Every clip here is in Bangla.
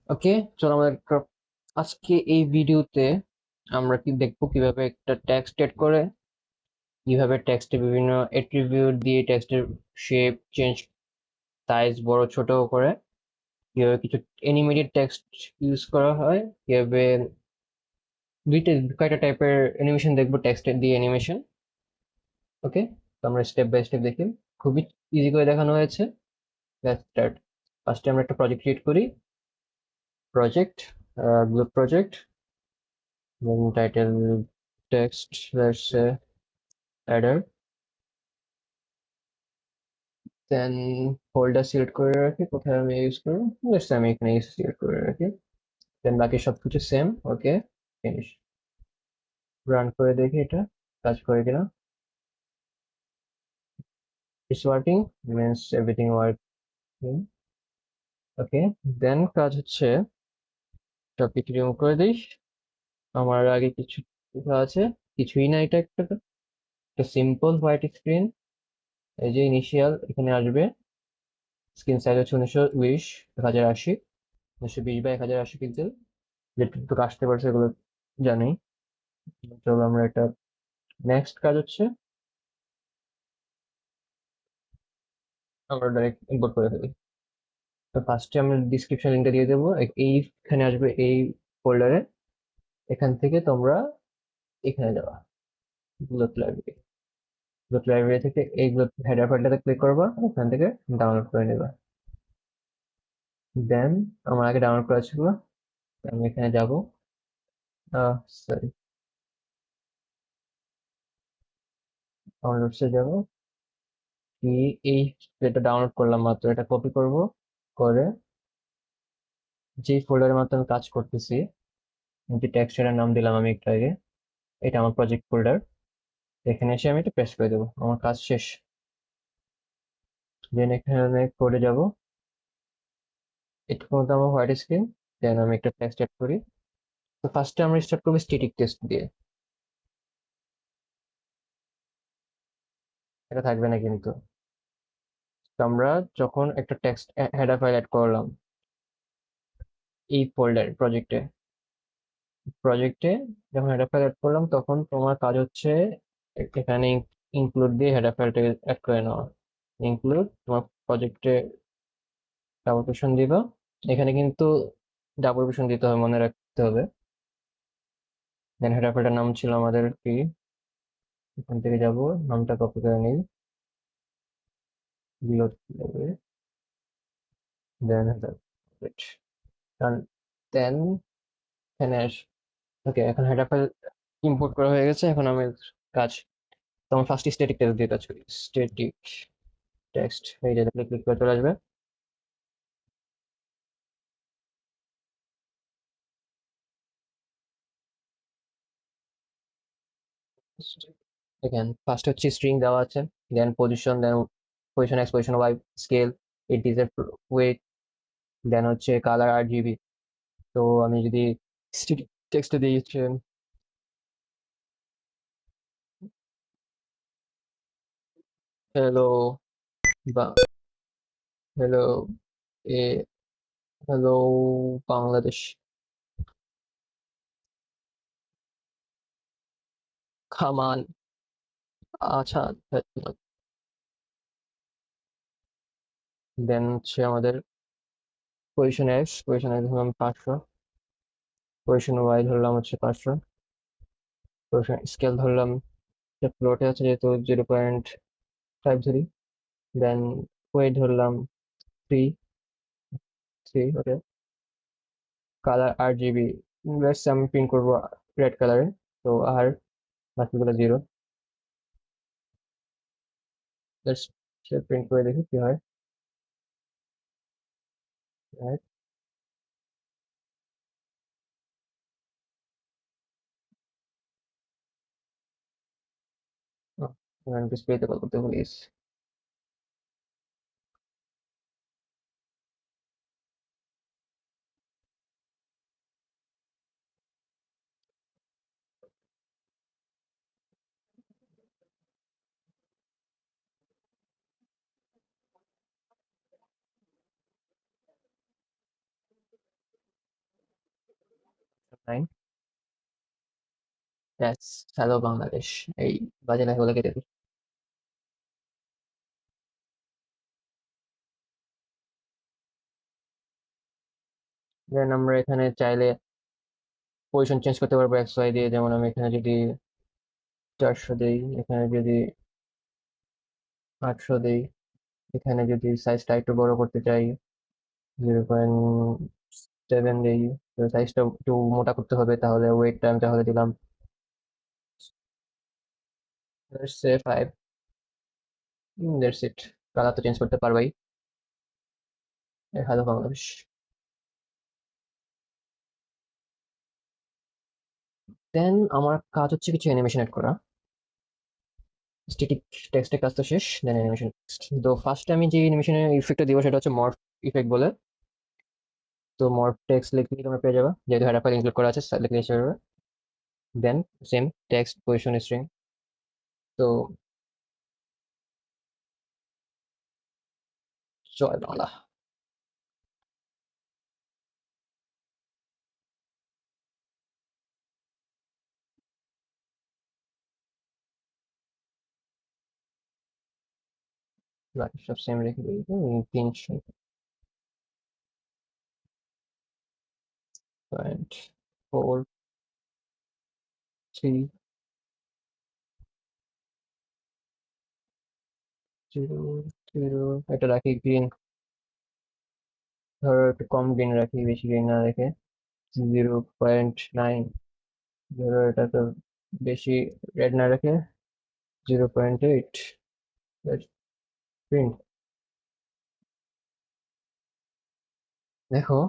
ওকে, চলো আজকে এই ভিডিওতে আমরা দেখবো কিভাবে একটা টেক্সট এড করে, কিভাবে টেক্সটে বিভিন্ন অ্যাট্রিবিউট দিয়ে টেক্সটের শেপ চেঞ্জ, সাইজ বড় ছোট করে, কিভাবে কিছু অ্যানিমেটেড টেক্সট ইউজ করা হয়, কিভাবে কয়টা টাইপের অ্যানিমেশন দেখবো টেক্সটের দিয়ে অ্যানিমেশন। ওকে, তো আমরা স্টেপ বাই স্টেপ দেখি। খুবই ইজি করে দেখানো হয়েছে। Let's start. ফার্স্টে আমরা একটা প্রজেক্ট ক্রিয়েট করি। Project, group project, then title text, let's say header, then folder select করে রাখি কোথায় আমি ইউজ করব, let's say আমি এখানে সিলেক্ট করে রাখি, then বাকি সবকিছু সেম। ওকে, ফিনিশ। রান করে দেখি এটা কাজ করে কিনা। It's working, means everything working. ওকে, দেন কাজ হচ্ছে সবকিছু রিমুভ করে দিই। আমার আগে কিছু লেখা আছে, কিছুই না, এটা একটা সিম্পল হোয়াইট স্ক্রিন। এই যে ইনিশিয়াল এখানে আসবে, স্ক্রিন সাইজ হচ্ছে 1920 1080, 1920 বাই 1080 পিক্সেল। যেটুকু আসতে পারছে এগুলো জানি। চলো আমরা এটা, নেক্সট কাজ হচ্ছে আমরা ডাইরেক্ট ইম্পোর্ট করে ফেলি। তো ফার্স্টে আমরা ডিসক্রিপশন লিঙ্কটা দিয়ে দেবো, এইখানে আসবে এই ফোল্ডারে। এখান থেকে তোমরা এখানে যাবা, গ্লুট লাইব্রেরি। গ্লুট লাইব্রেরি থেকে এই গ্লুট হেডার ফাইলটাতে ক্লিক করবা, ওখান থেকে ডাউনলোড করে নেবা। দেন আমার আগে ডাউনলোড করা ছিল, আমি এখানে যাবো, সরি, ডাউনলোডসে যাবো। এই যেটা ডাউনলোড করলাম মাত্র, এটা কপি করব, করে যে ফোল্ডারের মাধ্যমে আমি কাজ করতেছি, যে টেক্সচারের নাম দিলাম আমি একটু আগে, এটা আমার প্রজেক্ট ফোল্ডার। এখানে এসে আমি এটা পেস্ট করে দেবো, আমার কাজ শেষ। দেন এখানে কোডে যাব, এটা মধ্যে আমার হোয়াইট স্ক্রিন। দেন আমি একটা টেক্সট অ্যাড করি। তো ফার্স্টে আমরা স্টার্ট করবো স্ট্যাটিক টেক্সট দিয়ে, এটা থাকবে না কিন্তু। তো আমরা যখন একটা টেক্সট হেডার ফাইল অ্যাড করলাম এই ফোল্ডার প্রজেক্টে, প্রজেক্টে যখন হেডার ফাইল অ্যাড করলাম, তখন তোমার কাজ হচ্ছে এখানে ইনক্লুড দিয়ে হেডার ফাইলটাকে অ্যাড করে নেওয়া। ইনক্লুড, তোমার প্রজেক্টে ডাবল কোটেশন দিবা। এখানে কিন্তু ডাবল কোটেশন দিতে হবে, মনে রাখতে হবে। দেন হেডার ফাইলটার নাম ছিল আমাদের কি, এখান থেকে যাব, নামটা কপি করে নিই, রিলোড করবে, দেন হেডার, দেন এখানে ওকে, এখন হেডার ফাইল ইম্পোর্ট করা হয়ে গেছে। এখন আমি কাজ, তো আমি ফার্স্ট স্ট্যাটিক টেক্সট দিয়ে কাজ করি। স্ট্যাটিক টেক্সট, এই যে ক্লিক করে চলে আসবে। দেখেন ফার্স্ট হচ্ছে স্ট্রিং দেওয়া আছে, then position X, position Y, scale, integer, weight, then হচ্ছে কালার আর জিবি। তো আমি যদি টেক্সট দিয়ে হচ্ছে হ্যালো, বা হ্যালো এ, হ্যালো বাংলাদেশ, খামান, আচ্ছা, দেন হচ্ছে আমাদের পজিশন এক্স ধরলাম 500, পজিশন ওয়াই ধরলাম হচ্ছে 500, পজিশন স্কেল ধরলাম, ফ্লোটে আছে যেহেতু 0.5 ধরি, দেন ওয়েট ধরলাম 3, ওকে। কালার আর জিবি, আমি প্রিন্ট করবো রেড কালারে, তো আর বাকিগুলো 0। জাস্ট প্রিন্ট করে দেখি কি হয়। রাইট, ডিসপ্লেতে কল করতে ভুলে গেছি। 9 দ্যাটস হ্যালো বাংলাদেশ। এই বাজে লেখাগুলো কেটে দিই। দেন আমরা এখানে চাইলে পজিশন চেঞ্জ করতে পারবো এক্স ওয়াই দিয়ে, যেমন আমি এখানে যদি 400 দেই, এখানে যদি 800 দেই, এখানে যদি সাইজটা একটু বড় করতে চাই 0.7 দেই, তো সাইজটা একটু মোটা করতে হবে, তাহলে ওয়েটটা আমি তাহলে দিলাম সে 5। That's it. কালার তো চেঞ্জ করতে পারবাই। হ্যালো বাংলাদেশ। দেন আমার কাজ হচ্ছে কিছু অ্যানিমেশন এড করা। স্ট্যাটিক টেক্সটের কাজ তো শেষ, দেন অ্যানিমেশন। তো ফার্স্টে আমি যে অ্যানিমেশনের ইফেক্টটা দিব সেটা হচ্ছে মর্ফ ইফেক্ট বলে। তো মর্ফ টেক্সট লিখলেই তোমরা পেয়ে যাবে, যেহেতু হেডার ফাইল ইনক্লুড করা আছে লিখলে এসে যাবে। দেন সেম টেক্সট পজিশন স্ট্রিং। তো জয় বাংলা। বাকি সব সেম রেখে দিই। 3.430 এটা রাখি গ্রিন। ধরো একটু কম গ্রিন রাখি, বেশি গ্রিন না রেখে 0.9। ধরো এটা তো বেশি রেড না রেখে 0.8 গ্রিন। দেখো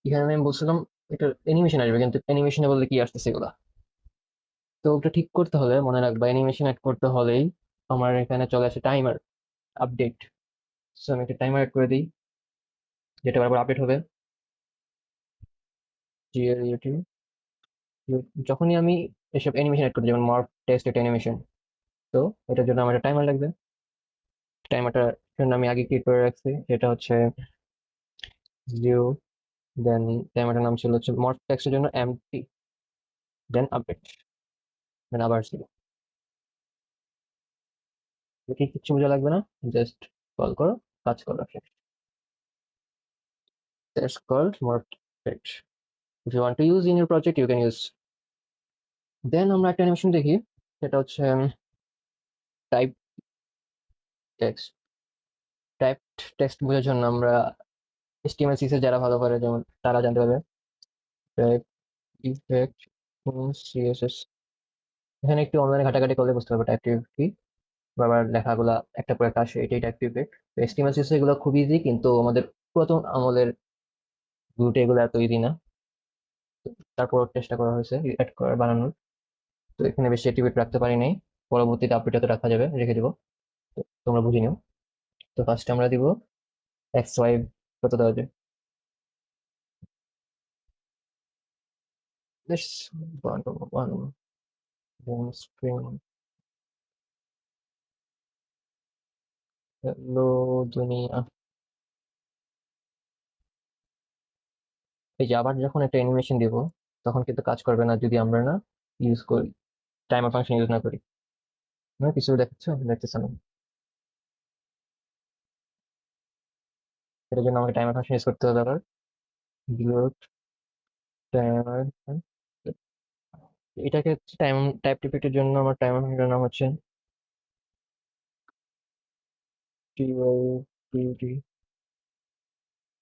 এখানে আমি বলছিলাম এটা অ্যানিমেশন আসবে, কিন্তু অ্যানিমেশনে বলতে কি আসতেছে এগুলা। তো ওটা ঠিক করতে হলে মনে রাখবা, অ্যানিমেশন অ্যাড করতে হলেই আমার এখানে চলে আসে টাইমার আপডেট। সো আমি একটা টাইমার অ্যাড করে দিই, যেটা বারবার আপডেট হবে। GLUT। যখনই আমি এসব অ্যানিমেশন অ্যাড করি, যেমন মর্ফ টেক্সট একটা অ্যানিমেশন, তো এটার জন্য আমার একটা টাইমার লাগবে। টাইমারটার জন্য আমি আগে ক্রিয়েট করে রাখছি, সেটা হচ্ছে 0। দেন টাইমারটার নাম ছিল হচ্ছে মর্ফ টেক্সটের জন্য এমটি। দেন আপডেট। দেন আবার 0। দেখি কিচ্ছু বোঝা লাগবে না, জাস্ট কল করো, কাজ করো। That's called morph text. If you want to use in your project, you can use. Then আমরা একটা অ্যানিমেশন দেখি, সেটা হচ্ছে টাইপ টেক্সট। টাইপ টেক্সট বোঝার জন্য আমরা HTML CSS যারা ভালো করে যেমন তারা জানতে পারবে। Type effect CSS। এখানে একটু অনলাইনে ঘাটাঘাটি করলে বুঝতে পারবে টাইপ ইফেক্ট কি। আবার লেখাগুলা একটা পর একটা আসে, এটাই টাইপ ইফেক্ট। তো HTML CSS এগুলো খুব ইজি, কিন্তু আমাদের পুরাতন আমলের গ্লুটে এগুলো এত ইজি না। তারপর চেষ্টা করা হয়েছে এড করার, বানানোর। তো এখানে বেশি অ্যাক্টিভেট রাখতে পারি নাই, পরবর্তীতে আপডেটে রাখা যাবে, রেখে দিব। তো তোমরা বুঝে নিও। তো ফার্স্ট আমরা দিব এক্স ওয়াই কত দেওয়া যায়। বেশ বানাবো বানাবো স্ক্রিন। হ্যালো দুনিয়া। এই যে আবার যখন একটা অ্যানিমেশন দিব, তখন কিন্তু কাজ করবে না যদি আমরা না ইউজ করি, টাইমার ফাংশন ইউজ না করি। না কিছু দেখছো দেখতেছো না, এটার জন্য আমাকে টাইমার ফাংশন ইউজ করতে হবে আবার। Glute timer. এটাকে টাইম টাইপ ইফেক্টের জন্য আমার টাইমার ফাংশনের নাম হচ্ছে টি।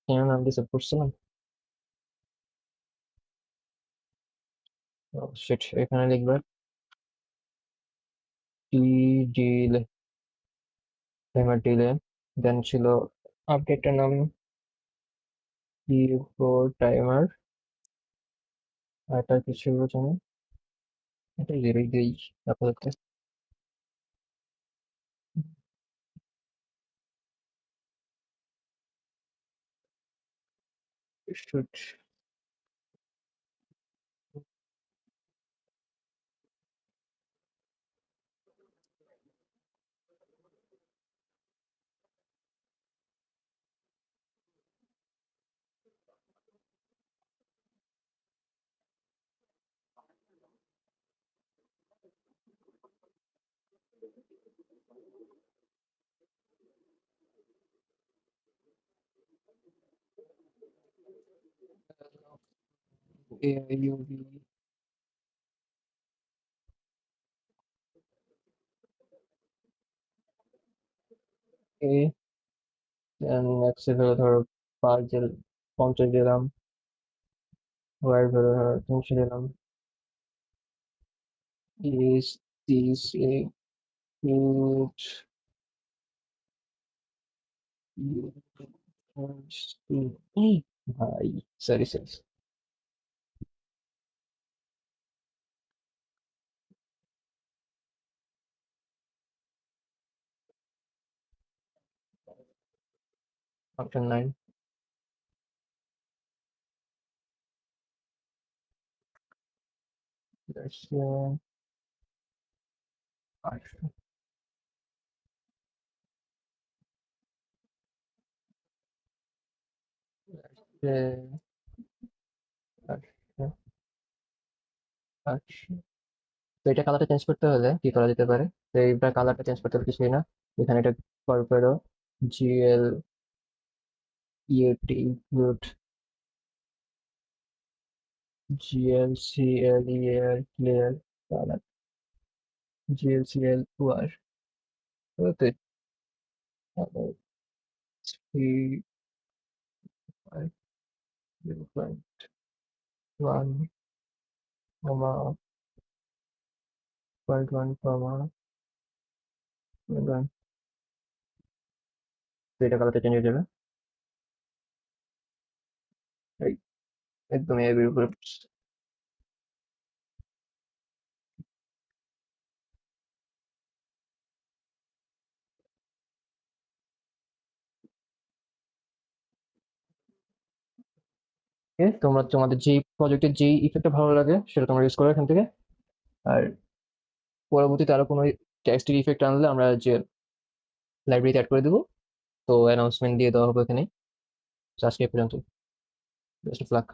কেন নাম দিয়ে সেভ করছিলাম? শিট, এখানে লিখবে টি ডিলে, টাইমার ডিলে। দেন ছিল আপডেটের নাম টি ফোর টাইমার। আর এটা কি ছিল জানো? এটা লিখেই দিই আপাতত। Should AIUV A নেক্সট ধরো পাজেল 50 দিলাম, ওয়ার ধরো 300 দিলাম। is this a good ভাই, sorry sorry, option 9। That's 800, that's 800, 800। তো এটা কালারটা চেঞ্জ করতে হলে কি করা যেতে পারে? তো এইবার কালারটা চেঞ্জ করতে হলে কিছুই না, এখানে এটা করো GL UT glut, GLCL clear colour, GLCL ওয়ার, ওকে। 3.1 কমা 0.1 কমা 1, তো এটা কালারটা চেঞ্জ হয়ে যাবে। এই একদম এর উপরে। তোমরা তোমাদের যে প্রজেক্টের যেই ইফেক্টটা ভালো লাগে সেটা তোমরা ইউজ করো এখান থেকে। আর পরবর্তীতে আরো কোনো টেক্সটের ইফেক্ট আনলে আমরা যে লাইব্রেরিতে অ্যাড করে দেবো, তো অ্যানাউন্সমেন্ট দিয়ে দেওয়া হবে এখানে। আজকে এ পর্যন্ত, বেস্ট অফ লাক।